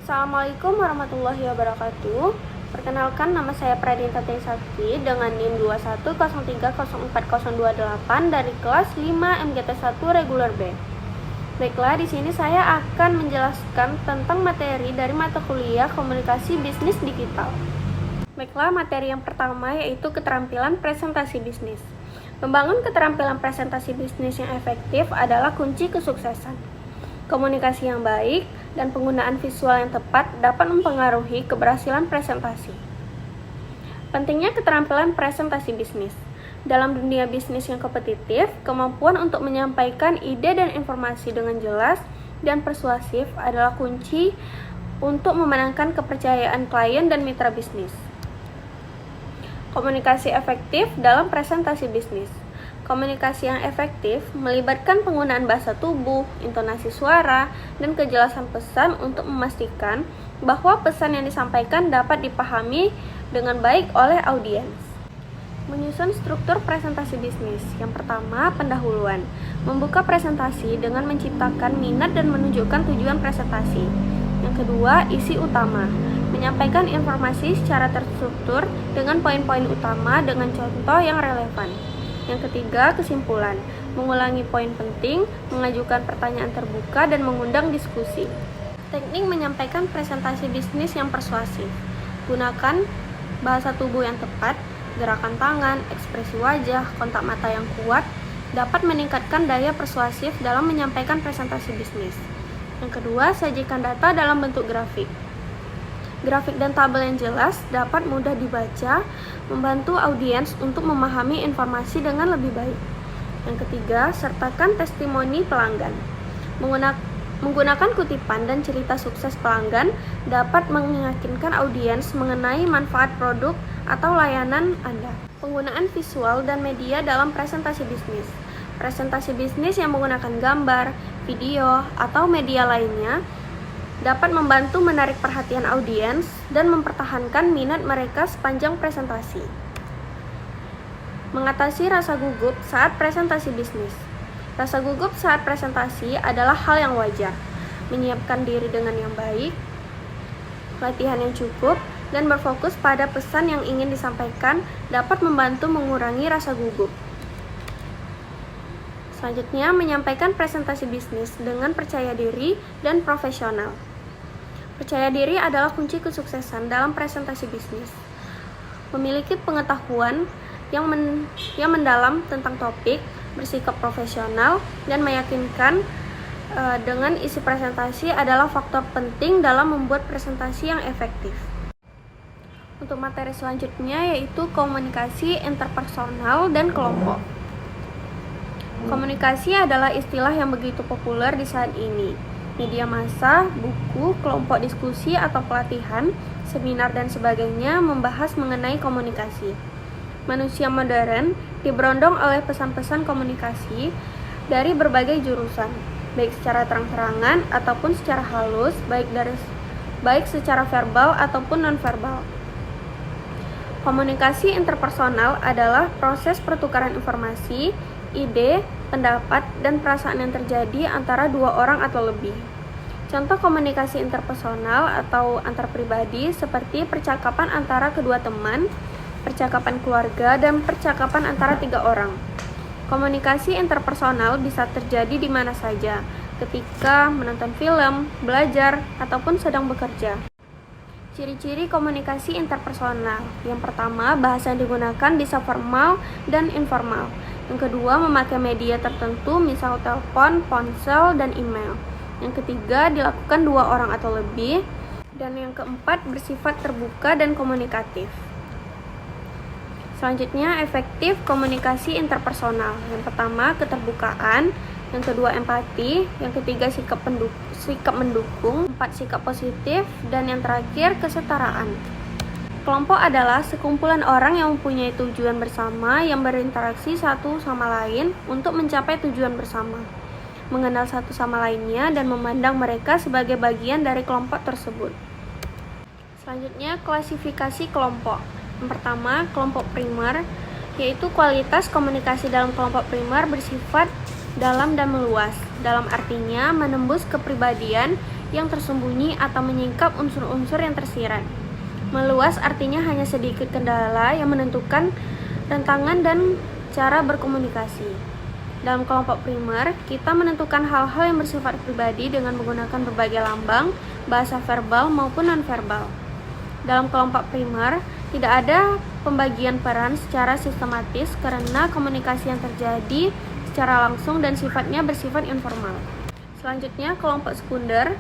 Assalamualaikum warahmatullahi wabarakatuh. Perkenalkan, nama saya Pradinta Trisakti dengan NIM 21030408 dari kelas 5 MGT1 Reguler B. Baiklah, di sini saya akan menjelaskan tentang materi dari mata kuliah Komunikasi Bisnis Digital. Baiklah, materi yang pertama yaitu keterampilan presentasi bisnis. Membangun keterampilan presentasi bisnis yang efektif adalah kunci kesuksesan. Komunikasi yang baik dan penggunaan visual yang tepat dapat mempengaruhi keberhasilan presentasi. Pentingnya keterampilan presentasi bisnis. Dalam dunia bisnis yang kompetitif, kemampuan untuk menyampaikan ide dan informasi dengan jelas dan persuasif adalah kunci untuk memenangkan kepercayaan klien dan mitra bisnis. Komunikasi efektif dalam presentasi bisnis. Komunikasi yang efektif melibatkan penggunaan bahasa tubuh, intonasi suara, dan kejelasan pesan untuk memastikan bahwa pesan yang disampaikan dapat dipahami dengan baik oleh audiens. Menyusun struktur presentasi bisnis. Yang pertama, pendahuluan. Membuka presentasi dengan menciptakan minat dan menunjukkan tujuan presentasi. Yang kedua, isi utama. Menyampaikan informasi secara terstruktur dengan poin-poin utama dengan contoh yang relevan. Yang ketiga, kesimpulan. Mengulangi poin penting, mengajukan pertanyaan terbuka, dan mengundang diskusi. Teknik menyampaikan presentasi bisnis yang persuasif. Gunakan bahasa tubuh yang tepat, gerakan tangan, ekspresi wajah, kontak mata yang kuat, dapat meningkatkan daya persuasif dalam menyampaikan presentasi bisnis. Yang kedua, sajikan data dalam bentuk grafik. Grafik dan tabel yang jelas dapat mudah dibaca, membantu audiens untuk memahami informasi dengan lebih baik. Yang ketiga, sertakan testimoni pelanggan. Menggunakan kutipan dan cerita sukses pelanggan dapat meyakinkan audiens mengenai manfaat produk atau layanan Anda. Penggunaan visual dan media dalam presentasi bisnis. Presentasi bisnis yang menggunakan gambar, video, atau media lainnya dapat membantu menarik perhatian audiens dan mempertahankan minat mereka sepanjang presentasi. Mengatasi rasa gugup saat presentasi bisnis. Rasa gugup saat presentasi adalah hal yang wajar. Menyiapkan diri dengan yang baik, latihan yang cukup, dan berfokus pada pesan yang ingin disampaikan dapat membantu mengurangi rasa gugup. Selanjutnya, menyampaikan presentasi bisnis dengan percaya diri dan profesional. Percaya diri adalah kunci kesuksesan dalam presentasi bisnis. Memiliki pengetahuan yang mendalam tentang topik, bersikap profesional, dan meyakinkan dengan isi presentasi adalah faktor penting dalam membuat presentasi yang efektif. Untuk materi selanjutnya yaitu komunikasi interpersonal dan kelompok. Komunikasi adalah istilah yang begitu populer di saat ini. Media massa, buku, kelompok diskusi atau pelatihan, seminar dan sebagainya membahas mengenai komunikasi. Manusia modern diberondong oleh pesan-pesan komunikasi dari berbagai jurusan, baik secara terang-terangan ataupun secara halus, baik secara verbal ataupun non-verbal. Komunikasi interpersonal adalah proses pertukaran informasi, ide, pendapat, dan perasaan yang terjadi antara dua orang atau lebih. Contoh komunikasi interpersonal atau antar pribadi seperti percakapan antara kedua teman, percakapan keluarga, dan percakapan antara 3 orang. Komunikasi interpersonal bisa terjadi di mana saja, ketika menonton film, belajar, ataupun sedang bekerja. Ciri-ciri komunikasi interpersonal. Yang pertama, bahasa yang digunakan bisa formal dan informal. Yang kedua, memakai media tertentu, misal telepon, ponsel, dan email. Yang ketiga, dilakukan 2 orang atau lebih. Dan yang keempat, bersifat terbuka dan komunikatif. Selanjutnya, efektif komunikasi interpersonal. Yang pertama, keterbukaan. Yang kedua, empati. Yang ketiga, sikap mendukung. 4, sikap positif. Dan yang terakhir, kesetaraan. Kelompok adalah sekumpulan orang yang mempunyai tujuan bersama yang berinteraksi satu sama lain untuk mencapai tujuan bersama, mengenal satu sama lainnya, dan memandang mereka sebagai bagian dari kelompok tersebut. Selanjutnya, klasifikasi kelompok. Yang pertama, kelompok primer, yaitu kualitas komunikasi dalam kelompok primer bersifat dalam dan meluas. Dalam artinya, menembus kepribadian yang tersembunyi atau menyingkap unsur-unsur yang tersirat. Meluas artinya hanya sedikit kendala yang menentukan rentangan dan cara berkomunikasi. Dalam kelompok primer, kita menentukan hal-hal yang bersifat pribadi dengan menggunakan berbagai lambang, bahasa verbal maupun non-verbal. Dalam kelompok primer, tidak ada pembagian peran secara sistematis karena komunikasi yang terjadi secara langsung dan sifatnya bersifat informal. Selanjutnya, kelompok sekunder,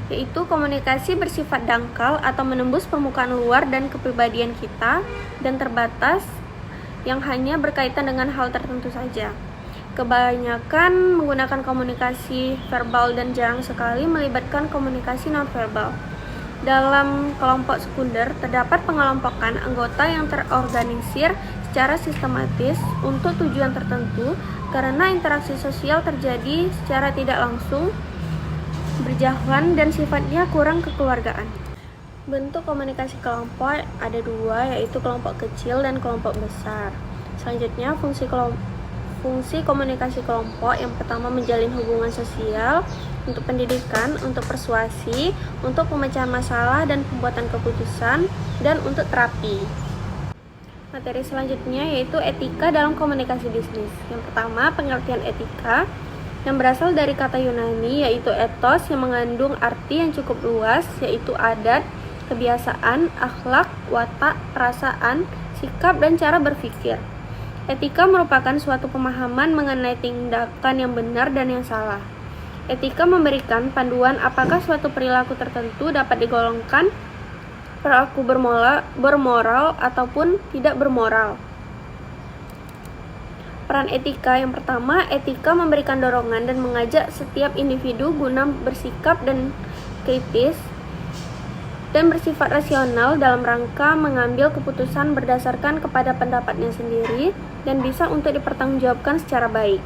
yaitu komunikasi bersifat dangkal atau menembus permukaan luar dan kepribadian kita dan terbatas yang hanya berkaitan dengan hal tertentu saja. Kebanyakan menggunakan komunikasi verbal dan jarang sekali melibatkan komunikasi non-verbal. Dalam kelompok sekunder, terdapat pengelompokan anggota yang terorganisir secara sistematis untuk tujuan tertentu karena interaksi sosial terjadi secara tidak langsung, berjauhan, dan sifatnya kurang kekeluargaan. Bentuk komunikasi kelompok ada 2, yaitu kelompok kecil dan kelompok besar. Selanjutnya, fungsi komunikasi kelompok. Yang pertama, menjalin hubungan sosial, untuk pendidikan, untuk persuasi, untuk pemecahan masalah dan pembuatan keputusan, dan untuk terapi. Materi selanjutnya yaitu etika dalam komunikasi bisnis. Yang pertama, pengertian etika yang berasal dari kata Yunani yaitu ethos yang mengandung arti yang cukup luas yaitu adat, kebiasaan, akhlak, watak, perasaan, sikap, dan cara berpikir. Etika merupakan suatu pemahaman mengenai tindakan yang benar dan yang salah. Etika memberikan panduan apakah suatu perilaku tertentu dapat digolongkan perilaku bermoral ataupun tidak bermoral. Peran etika yang pertama, etika memberikan dorongan dan mengajak setiap individu guna bersikap dan kritis dan bersifat rasional dalam rangka mengambil keputusan berdasarkan kepada pendapatnya sendiri dan bisa untuk dipertanggungjawabkan secara baik.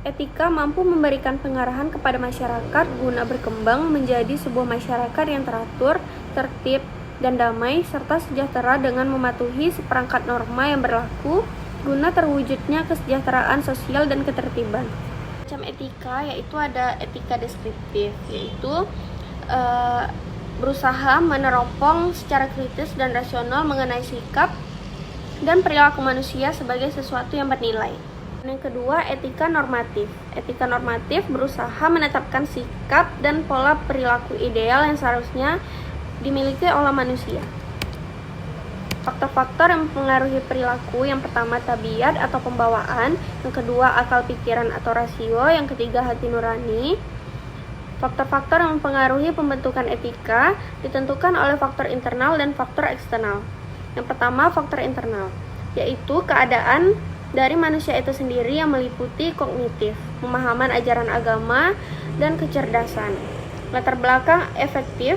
Etika mampu memberikan pengarahan kepada masyarakat guna berkembang menjadi sebuah masyarakat yang teratur, tertib, dan damai, serta sejahtera dengan mematuhi seperangkat norma yang berlaku guna terwujudnya kesejahteraan sosial dan ketertiban. Macam etika yaitu ada etika deskriptif, yaitu berusaha meneropong secara kritis dan rasional mengenai sikap dan perilaku manusia sebagai sesuatu yang bernilai. Yang kedua, etika normatif. Etika normatif berusaha menetapkan sikap dan pola perilaku ideal yang seharusnya dimiliki oleh manusia. Faktor-faktor yang mempengaruhi perilaku, yang pertama tabiat atau pembawaan, yang kedua akal pikiran atau rasio, yang ketiga hati nurani. Faktor-faktor yang mempengaruhi pembentukan etika ditentukan oleh faktor internal dan faktor eksternal. Yang pertama, faktor internal, yaitu keadaan dari manusia itu sendiri yang meliputi kognitif, pemahaman ajaran agama, dan kecerdasan. Latar belakang efektif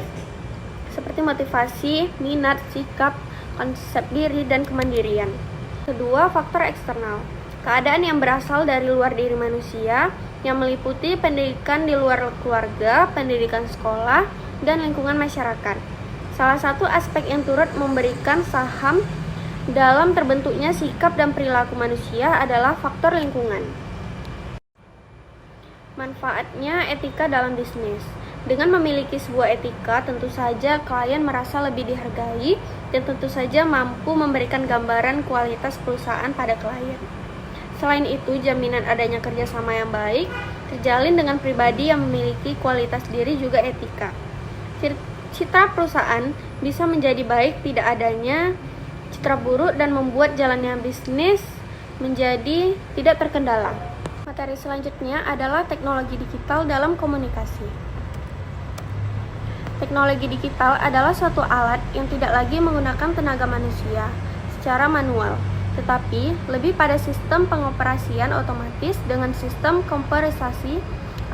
seperti motivasi, minat, sikap, konsep diri, dan kemandirian. Kedua, faktor eksternal. Keadaan yang berasal dari luar diri manusia yang meliputi pendidikan di luar keluarga, pendidikan sekolah, dan lingkungan masyarakat. Salah satu aspek yang turut memberikan saham dalam terbentuknya sikap dan perilaku manusia adalah faktor lingkungan. Manfaatnya etika dalam bisnis. Dengan memiliki sebuah etika, tentu saja klien merasa lebih dihargai dan tentu saja mampu memberikan gambaran kualitas perusahaan pada klien. Selain itu, jaminan adanya kerjasama yang baik terjalin dengan pribadi yang memiliki kualitas diri juga etika. Citra perusahaan bisa menjadi baik tidak adanya citra buruk dan membuat jalannya bisnis menjadi tidak terkendala. Materi selanjutnya adalah teknologi digital dalam komunikasi. Teknologi digital adalah suatu alat yang tidak lagi menggunakan tenaga manusia secara manual, tetapi lebih pada sistem pengoperasian otomatis dengan sistem kompresasi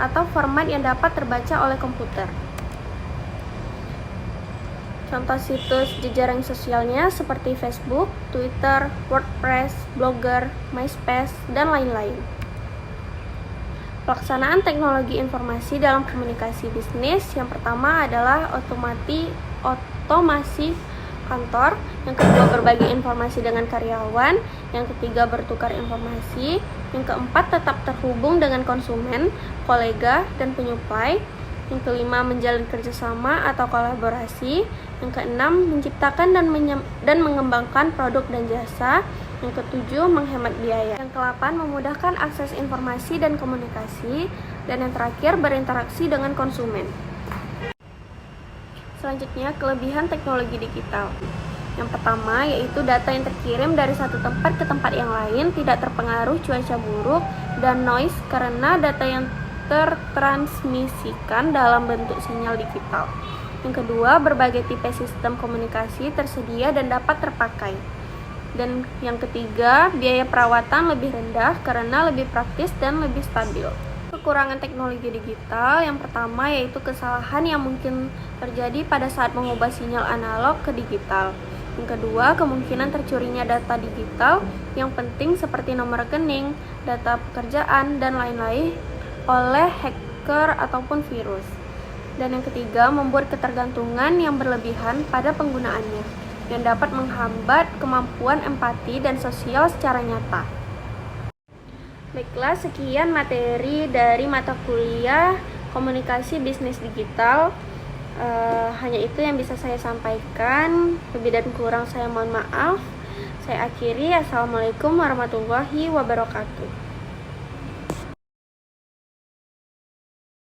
atau format yang dapat terbaca oleh komputer. Contoh situs jejaring sosialnya seperti Facebook, Twitter, WordPress, Blogger, MySpace, dan lain-lain. Pelaksanaan teknologi informasi dalam komunikasi bisnis yang pertama adalah otomasi kantor, yang kedua berbagi informasi dengan karyawan, yang ketiga bertukar informasi, yang keempat tetap terhubung dengan konsumen, kolega, dan penyuplai, yang kelima menjalin kerjasama atau kolaborasi, yang keenam menciptakan dan mengembangkan produk dan jasa, yang ketujuh menghemat biaya, yang kelapan memudahkan akses informasi dan komunikasi, dan yang terakhir berinteraksi dengan konsumen. Selanjutnya, kelebihan teknologi digital. Yang pertama yaitu data yang terkirim dari satu tempat ke tempat yang lain tidak terpengaruh cuaca buruk dan noise karena data yang tertransmisikan dalam bentuk sinyal digital. Yang kedua, berbagai tipe sistem komunikasi tersedia dan dapat terpakai. Dan yang ketiga, biaya perawatan lebih rendah karena lebih praktis dan lebih stabil. Kekurangan teknologi digital yang pertama yaitu kesalahan yang mungkin terjadi pada saat mengubah sinyal analog ke digital. Yang kedua, kemungkinan tercurinya data digital yang penting seperti nomor rekening, data pekerjaan, dan lain-lain oleh hacker ataupun virus. Dan yang ketiga, membuat ketergantungan yang berlebihan pada penggunaannya yang dapat menghambat kemampuan empati dan sosial secara nyata. Baiklah, sekian materi dari mata kuliah komunikasi bisnis digital. Hanya itu yang bisa saya sampaikan. Lebih dan kurang saya mohon maaf. Saya akhiri. Assalamualaikum warahmatullahi wabarakatuh.